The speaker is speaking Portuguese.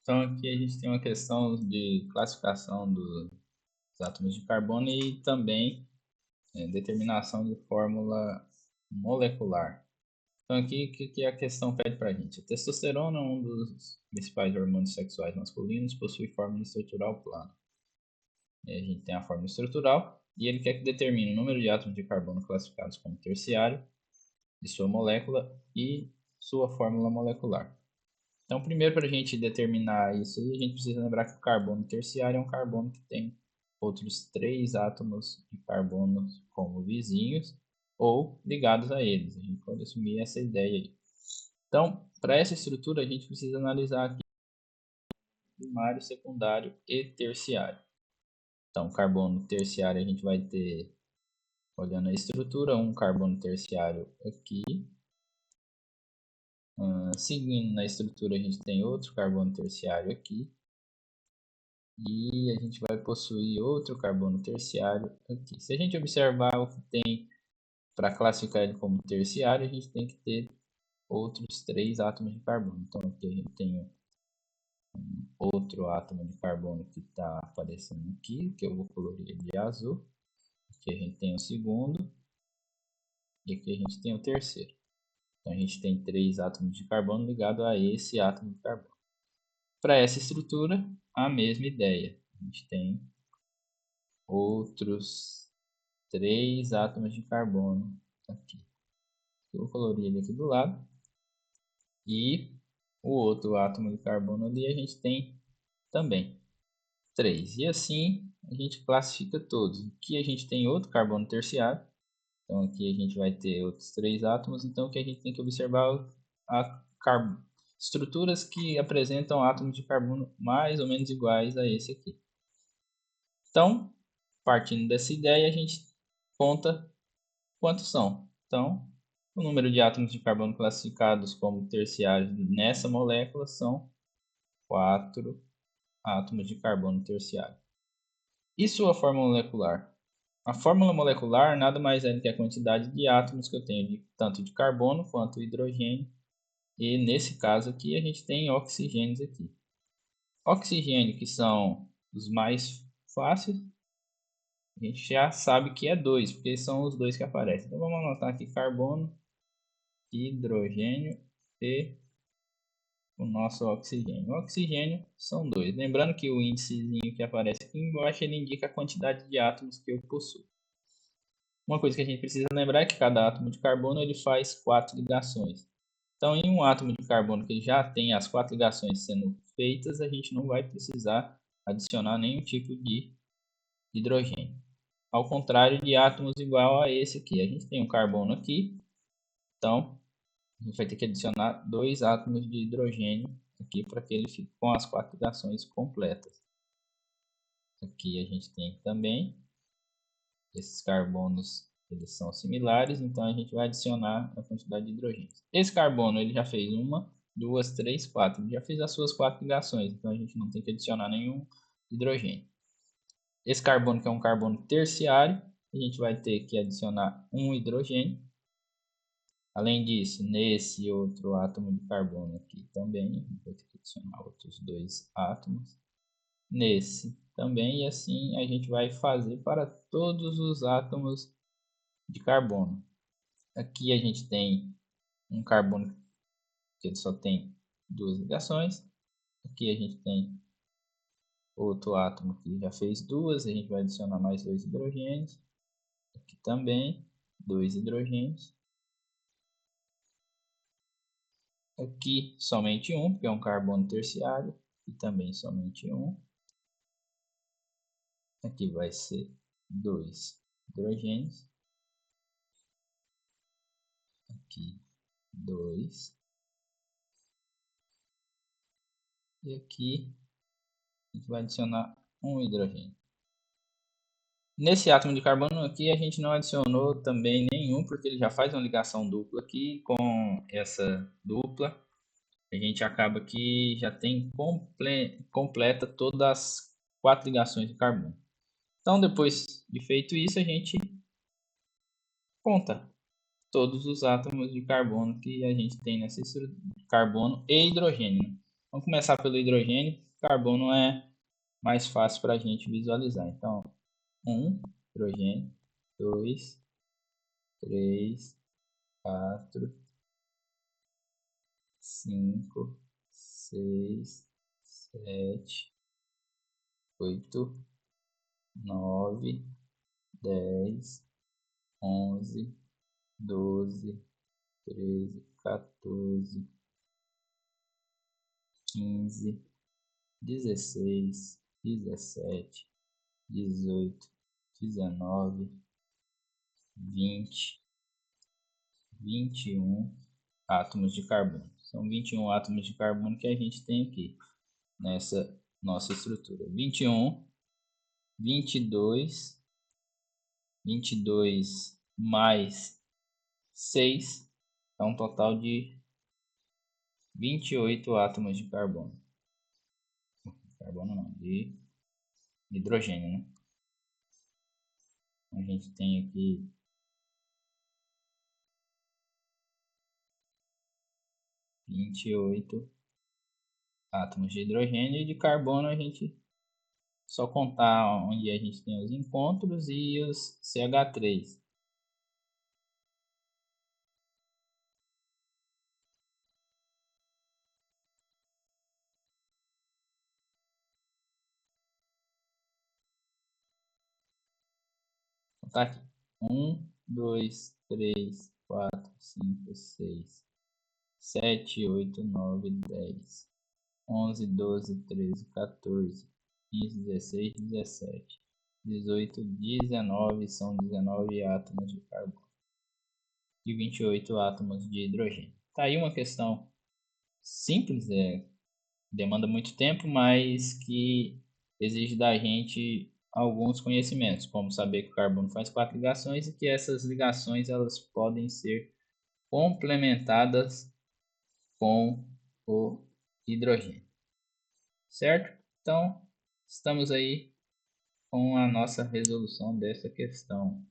Então aqui a gente tem uma questão de classificação dos átomos de carbono e também determinação de fórmula molecular. Então aqui o que a questão pede para a gente? A testosterona, um dos principais hormônios sexuais masculinos, possui fórmula estrutural plana. E a gente tem a fórmula estrutural e ele quer que determine o número de átomos de carbono classificados como terciário de sua molécula e sua fórmula molecular. Então, primeiro, para a gente determinar isso, a gente precisa lembrar que o carbono terciário é um carbono que tem outros 3 átomos de carbono como vizinhos ou ligados a eles. A gente pode assumir essa ideia aí. Então, para essa estrutura, a gente precisa analisar aqui primário, secundário e terciário. Então, carbono terciário a gente vai ter, olhando a estrutura, um carbono terciário aqui. Seguindo na estrutura, a gente tem outro carbono terciário aqui. E a gente vai possuir outro carbono terciário aqui. Se a gente observar o que tem para classificar ele como terciário, a gente tem que ter outros 3 átomos de carbono. Então aqui a gente tem outro átomo de carbono que está aparecendo aqui, que eu vou colorir de azul. Aqui a gente tem o segundo e aqui a gente tem o terceiro. Então a gente tem 3 átomos de carbono ligados a esse átomo de carbono. Para essa estrutura, a mesma ideia. A gente tem outros 3 átomos de carbono aqui. Eu vou colorir ele aqui do lado. E o outro átomo de carbono ali a gente tem também 3. E assim a gente classifica todos. Aqui a gente tem outro carbono terciário. Então aqui a gente vai ter outros 3 átomos. Então o que a gente tem que observar a estruturas que apresentam átomos de carbono mais ou menos iguais a esse aqui. Então, partindo dessa ideia, a gente conta quantos são. Então, o número de átomos de carbono classificados como terciários nessa molécula são 4 átomos de carbono terciário. E sua fórmula molecular? A fórmula molecular nada mais é do que a quantidade de átomos que eu tenho, tanto de carbono quanto de hidrogênio. E nesse caso aqui a gente tem oxigênios aqui. Oxigênio, que são os mais fáceis, a gente já sabe que é 2, porque são os dois que aparecem. Então vamos anotar aqui carbono, hidrogênio e o nosso oxigênio. O oxigênio são 2. Lembrando que o índicezinho que aparece aqui embaixo ele indica a quantidade de átomos que eu possuo. Uma coisa que a gente precisa lembrar é que cada átomo de carbono ele faz 4 ligações. Então, em um átomo de carbono que já tem as 4 ligações sendo feitas, a gente não vai precisar adicionar nenhum tipo de hidrogênio. Ao contrário de átomos igual a esse aqui. A gente tem um carbono aqui, então a gente vai ter que adicionar 2 átomos de hidrogênio aqui para que ele fique com as 4 ligações completas. Aqui a gente tem também esses carbonos, eles são similares, então a gente vai adicionar a quantidade de hidrogênios. Esse carbono ele já fez 1, 2, 3, 4, ele já fez as suas 4 ligações, então a gente não tem que adicionar nenhum hidrogênio. Esse carbono que é um carbono terciário, a gente vai ter que adicionar um hidrogênio. Além disso, nesse outro átomo de carbono aqui também, a gente vai ter que adicionar outros 2 átomos. Nesse também, e assim a gente vai fazer para todos os átomos de carbono. Aqui a gente tem um carbono que ele só tem 2 ligações. Aqui a gente tem outro átomo que já fez 2, a gente vai adicionar mais 2 hidrogênios. Aqui também 2 hidrogênios. Aqui somente um, porque é um carbono terciário, e também somente um. Aqui vai ser 2 hidrogênios. Aqui 2. E aqui a gente vai adicionar um hidrogênio. Nesse átomo de carbono aqui a gente não adicionou também nenhum, porque ele já faz uma ligação dupla aqui. Com essa dupla a gente acaba que já tem completa todas as 4 ligações de carbono. Então depois de feito isso a gente conta todos os átomos de carbono que a gente tem nessa estrutura, carbono e hidrogênio. Vamos começar pelo hidrogênio. Carbono é mais fácil para a gente visualizar. Então, 1, hidrogênio, 2, 3, 4, 5, 6, 7, 8, 9, 10, 11, 12, 13, 14, 15, 16, 17, 18, 19, 20, 21 átomos de carbono. São 21 átomos de carbono que a gente tem aqui nessa nossa estrutura. 21, 22, 22 mais 6, é um total de 28 átomos de carbono. Carbono não, de hidrogênio, né? A gente tem aqui 28 átomos de hidrogênio, e de carbono a gente só contar onde a gente tem os encontros e os CH3. Vou contar aqui. 1, 2, 3, 4, 5, 6, 7, 8, 9, 10, 11, 12, 13, 14, 15, 16, 17, 18, 19, são 19 átomos de carbono e 28 átomos de hidrogênio. Tá aí uma questão simples, demanda muito tempo, mas que exige da gente alguns conhecimentos, como saber que o carbono faz 4 ligações e que essas ligações elas podem ser complementadas com o hidrogênio, certo? Então, estamos aí com a nossa resolução dessa questão.